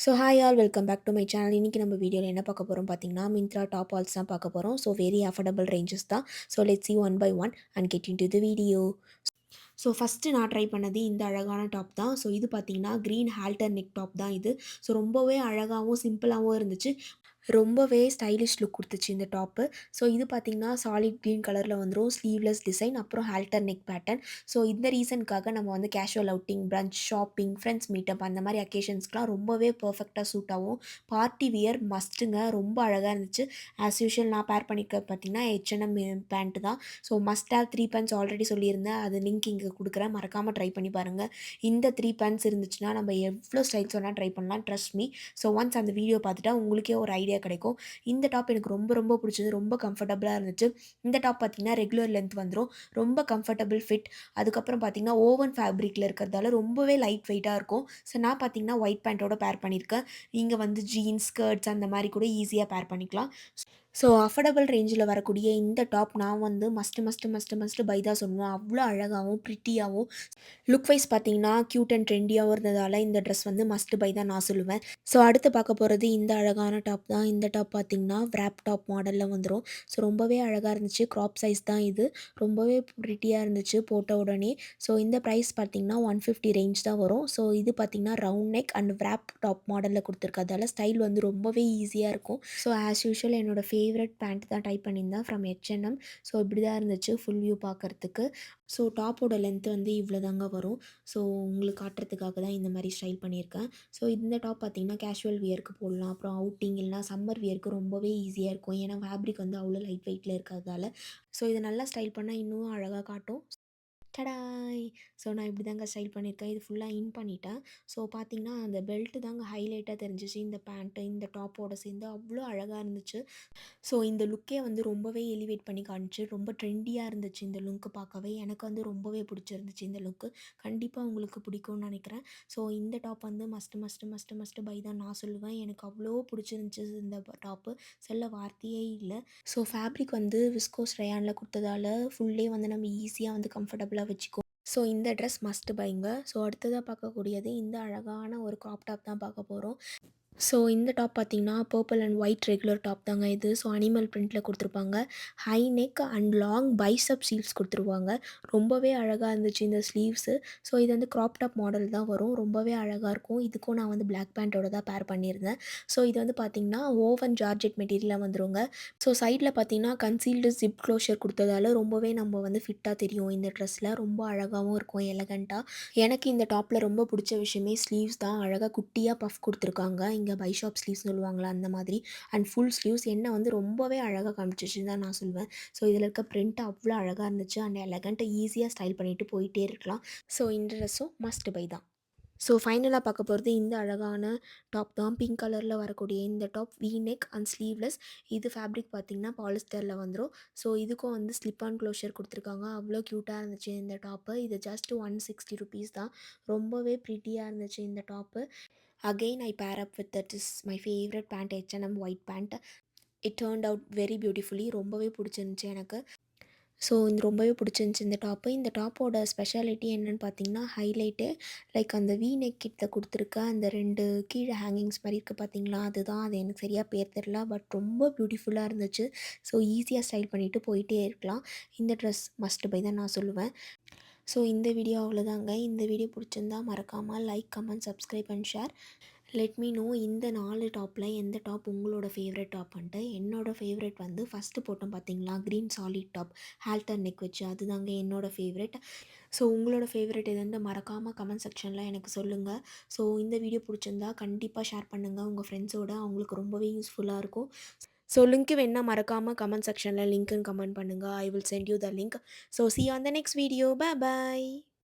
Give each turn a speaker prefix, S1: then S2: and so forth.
S1: So hi all welcome back to my channel. இன்றைக்கி நம்ம வீடியோவில் என்ன பார்க்க போகிறோம் பார்த்தீங்கன்னா, மிந்த்ரா டாப் ஆல்ஸ் தான் பார்க்க போகிறோம். ஸோ வெரி அஃபோர்டபுள் ரேஞ்சஸ் தான். So let's see one by one and get into the video. So first நான் ட்ரை பண்ணது இந்த அழகான டாப் தான். ஸோ இது பார்த்தீங்கன்னா க்ரீன் ஹால்டர் நெக் டாப் தான் இது. ஸோ ரொம்பவே அழகாகவும் சிம்பிளாகவும் இருந்துச்சு. ரொம்பவே ஸ்டைலிஷ் லுக் குடுத்துச்சு இந்த டாப்பு. ஸோ இது பார்த்தீங்கன்னா, சாலிட் கிரீன் கலர்ல வந்துரும். ஸ்லீவ்லெஸ் டிசைன், அப்புறம் ஹால்டர் நெக் பேட்டர்ன். ஸோ இந்த ரீசனுக்காக நம்ம வந்து casual outing, brunch, shopping, friends meetup அந்த மாரி அக்கேஷன்ஸ்க்குலாம் ரொம்பவே பெர்ஃபெக்ட்டா சூட் ஆகும். பார்ட்டி வியர் மஸ்ட்டுங்க. ரொம்ப அழகா இருந்துச்சு. ஆஸ் யூசுவல் நான் பேர் பண்ணியிருக்கிறது பார்த்தீங்கன்னா, H&M பேண்ட் தான். So must have 3 pants already சொல்லியிருந்தேன். அது லிங்க் இங்க குடுக்குறேன். மறக்காம ட்ரை பண்ணி பாருங்க. இந்த 3 பேண்ட்ஸ் இருந்துச்சுன்னா, நம்ம எவ்ளோ ஸ்டைல்ஸ் வேணா ட்ரை பண்ணலாம். Trust me. ஸோ ஒன்ஸ் அந்த வீடியோ பார்த்துட்டா உங்களுக்கே ஒரு ஐடியா கிடைக்கும். இந்த டாப் எனக்கு ரொம்ப ரொம்ப பிடிச்சது. ரொம்ப கம்ஃபர்டபுளா இருந்துச்சு. இந்த டாப் பார்த்தீங்கன்னா, ரெகுலர் லென்த் வந்துரும். ரொம்ப கம்ஃபர்டபுள் ஃபிட். அதுக்கப்புறம் பார்த்தீங்கன்னா, ஓவன் ஃபேப்ரிக்ல இருக்கிறதால ரொம்பவே லைட் வெயிட்டா இருக்கும். ஸோ நான் பார்த்தீங்கன்னா, ஒயிட் பேண்ட்டோட பேர் பண்ணியிருக்கேன். நீங்க வந்து ஜீன்ஸ், ஸ்கர்ட்ஸ் அந்த மாரி கூட ஈஸியா பேர் பண்ணிக்கலாம். ஸோ அஃபோர்டபுள் ரேஞ்சில வரக்கூடிய இந்த டாப் நான் வந்து மஸ்ட்டு பை தான் சொல்லுவேன். அவ்ளோ அழகாவும், பிரிட்டியாவும், லுக் வைஸ் பார்த்தீங்கன்னா, கியூட் அண்ட் ட்ரெண்டியாவும் இருந்ததால இந்த ட்ரெஸ் வந்து மஸ்ட் பை தான் நான் சொல்லுவேன். ஸோ அடுத்து பார்க்க போறது இந்த அழகான டாப் தான். இந்த டாப் பார்த்தீங்கன்னா, விராப் டாப் மாடல்ல வந்துரும். ஸோ ரொம்பவே அழகா இருந்துச்சு. கிராப் சைஸ் தான் இது. ரொம்பவே பிரிட்டியா இருந்துச்சு போட்ட உடனே. ஸோ இந்த பிரைஸ் பார்த்தீங்கன்னா, 150 ரேஞ்ச் தான் வரும். ஸோ இது பார்த்தீங்கன்னா, ரவுண்ட் நெக் அண்ட் விராப் டாப் மாடல்ல குடுத்துருக்கதால ஸ்டைல் வந்து ரொம்பவே ஈஸியா இருக்கும். ஸோ ஆஸ் யூசுவல் என்னோட ஃபேவரட் பேண்ட் தான் டைப் பண்ணியிருந்தேன் ஃப்ரம் H&M. ஸோ இப்படி தான் இருந்துச்சு ஃபுல் வியூ பார்க்கறதுக்கு. ஸோ டாப்போட லென்த் வந்து இவ்வளோ தாங்க வரும். ஸோ உங்களுக்கு காட்டுறதுக்காக தான் இந்த மாரி ஸ்டைல் பண்ணியிருக்கேன். ஸோ இந்த டாப் பார்த்தீங்கன்னா, கேஷுவல் வியர்க்கு போடலாம். அப்புறம் அவுட்டிங் இல்லைனா சம்மர் வியர்க்கு ரொம்பவே ஈஸியா இருக்கும். ஏன்னா ஃபேப்ரிக் வந்து அவ்வளோ லைட் வெயிட்ல இருக்கிறதால. ஸோ இத நல்லா ஸ்டைல் பண்ணா இன்னும் அழகா காட்டும். டடாய்! ஸோ நான் இப்படி தாங்க ஸ்டைல் பண்ணியிருக்கேன். இது ஃபுல்லா இன் பண்ணிட்டேன். ஸோ பார்த்தீங்கன்னா, அந்த பெல்ட் தாங்க ஹைலைட்டா தெரிஞ்சுச்சு. இந்த பேண்ட்டு, இந்த டாப்போட சேர்ந்து அவ்வளோ அழகா இருந்துச்சு. ஸோ இந்த லுக்கே வந்து ரொம்பவே எலிவேட் பண்ணி காட்டுச்சு. ரொம்ப ட்ரெண்டியா இருந்துச்சு இந்த லுக் பார்க்கவே. எனக்கு வந்து ரொம்பவே பிடிச்சிருந்துச்சு இந்த லுக்கு. கண்டிப்பா உங்களுக்கு பிடிக்கும்னு நெனைக்கிறேன். ஸோ இந்த டாப் வந்து மஸ்ட்டு பை தான் நான் சொல்லுவேன். எனக்கு அவ்வளோ பிடிச்சிருந்துச்சு இந்த டாப்பு. சொல்ல வார்த்தையே இல்ல. ஸோ ஃபேப்ரிக் வந்து விஸ்கோஸ் ரயான்ல குடுத்ததால ஃபுல் டே வந்து நம்ம ஈஸியா வந்து கம்ஃபர்டபுளா வச்சுக்குவோம். ஸோ இந்த ட்ரெஸ் மஸ்ட் பைங்க. ஸோ அடுத்ததா பார்க்கக்கூடியது இந்த அழகான ஒரு கிராப் டாப் தான் பார்க்க போறோம். ஸோ இந்த டாப் பார்த்தீங்கன்னா, purple and white regular top தாங்க இது. ஸோ அனிமல் பிரிண்ட்ல குடுத்துருப்பாங்க. High neck and long பைசெப் sleeves குடுத்துருவாங்க. ரொம்பவே அழகா இருந்துச்சு இந்த ஸ்லீவ்ஸு. ஸோ இது வந்து கிராப் டாப் மாடல் தான் வரும். ரொம்பவே அழகா இருக்கும். இதுக்கும் நான் வந்து பிளாக் பேண்ட்டோட தான் பேர் பண்ணியிருந்தேன். ஸோ இது வந்து பார்த்தீங்கன்னா, ஓவன் ஜார்ஜெட் மெட்டீரியல்ல வந்துருங்க. ஸோ சைட்ல பார்த்தீங்கன்னா, கன்சீல்டு ஜிப் க்ளோஷர் குடுத்ததால ரொம்பவே நம்ம வந்து ஃபிட்டா தெரியும் இந்த ட்ரெஸ்ல. ரொம்ப அழகாவும் இருக்கும் எலகன்ட்டா. எனக்கு இந்த டாப்ல ரொம்ப புடிச்ச விஷயமே ஸ்லீவ்ஸ் தான். அழகா குட்டியா பஃப் குடுத்துருக்காங்க. இங்க பைஷாப் ஸ்லீவ்ஸ் சொல்லுவாங்கல்ல அந்த மாதிரி. அண்ட் ஃபுல் ஸ்லீவ்ஸ் என்ன வந்து ரொம்பவே அழகா காமிச்சுச்சுன்னு தான் நான் சொல்வேன். ஸோ இதில இருக்க பிரிண்ட் அவ்ளோ அழகா இருந்துச்சு. அண்ட் எலகன்ட்டா ஈஸியா ஸ்டைல் பண்ணிட்டு போயிட்டே இருக்கலாம். ஸோ இந்த ட்ரெஸ்ஸும் மஸ்ட் பை தான். ஸோ ஃபைனலா பார்க்க போறது இந்த அழகான டாப் தான். பிங்க் கலர்ல வரக்கூடிய இந்த top we neck and sleeveless. இது ஃபேப்ரிக் பார்த்தீங்கன்னா, பாலிஸ்டர்ல வந்துரும். ஸோ இதுக்கும் வந்து ஸ்லிப் ஆன் க்ளோஷர் குடுத்துருக்காங்க. அவ்ளோ க்யூட்டா இருந்துச்சு இந்த டாப்பு. இது ஜஸ்ட் ₹160 தான். ரொம்பவே ப்ரிட்டியா இருந்துச்சு இந்த top. Again I pair up with that is my favourite pant H&M white pant. It turned out very beautifully. ரொம்பவே பிடிச்சிருந்துச்சு எனக்கு. ஸோ இது ரொம்பவே பிடிச்சிருந்துச்சி இந்த டாப்பு. இந்த டாப்போட ஸ்பெஷாலிட்டி என்னன்னு பார்த்தீங்கன்னா, ஹைலைட்டு லைக் அந்த வி நெக் கிட்ட குடுத்துருக்க அந்த 2 கீழ ஹேங்கிங்ஸ் மாரி இருக்கு பார்த்தீங்களா? அதுதான். அது எனக்கு சரியா பேர் தெர்ல. பட் ரொம்ப பியூட்டிஃபுல்லா இருந்துச்சு. ஸோ ஈஸியா ஸ்டைல் பண்ணிட்டு போயிட்டே இருக்கலாம். இந்த ட்ரெஸ் மஸ்ட் பை தான் நான் சொல்லுவேன். ஸோ இந்த வீடியோ அவ்வளோதாங்க. இந்த வீடியோ பிடிச்சிருந்தா மறக்காம like, comment, subscribe and share. Let me know இந்த 4 டாப்ல எந்த டாப் உங்களோட ஃபேவரட் டாப்புன்ட்டு. என்னோட ஃபேவரட் வந்து ஃபஸ்ட்டு போட்டோம் பார்த்தீங்களா? Green solid top Holter neck வச்சு அதுதாங்க என்னோட ஃபேவரட். ஸோ உங்களோட ஃபேவரட் எதுன்னு மறக்காம கமெண்ட் செக்ஷன்ல எனக்கு சொல்லுங்க. ஸோ இந்த வீடியோ பிடிச்சிருந்தா கண்டிப்பா ஷேர் பண்ணுங்க உங்க ஃப்ரெண்ட்ஸோட. அவங்களுக்கு ரொம்பவே யூஸ்ஃபுல்லா இருக்கும். ஸோ லிங்க் வேணுனா மறக்காம கமெண்ட் செக்ஷன்ல லிங்க்ன்னு கமெண்ட் பண்ணுங்க. I will send you the link. So see you on the next video. Bye bye.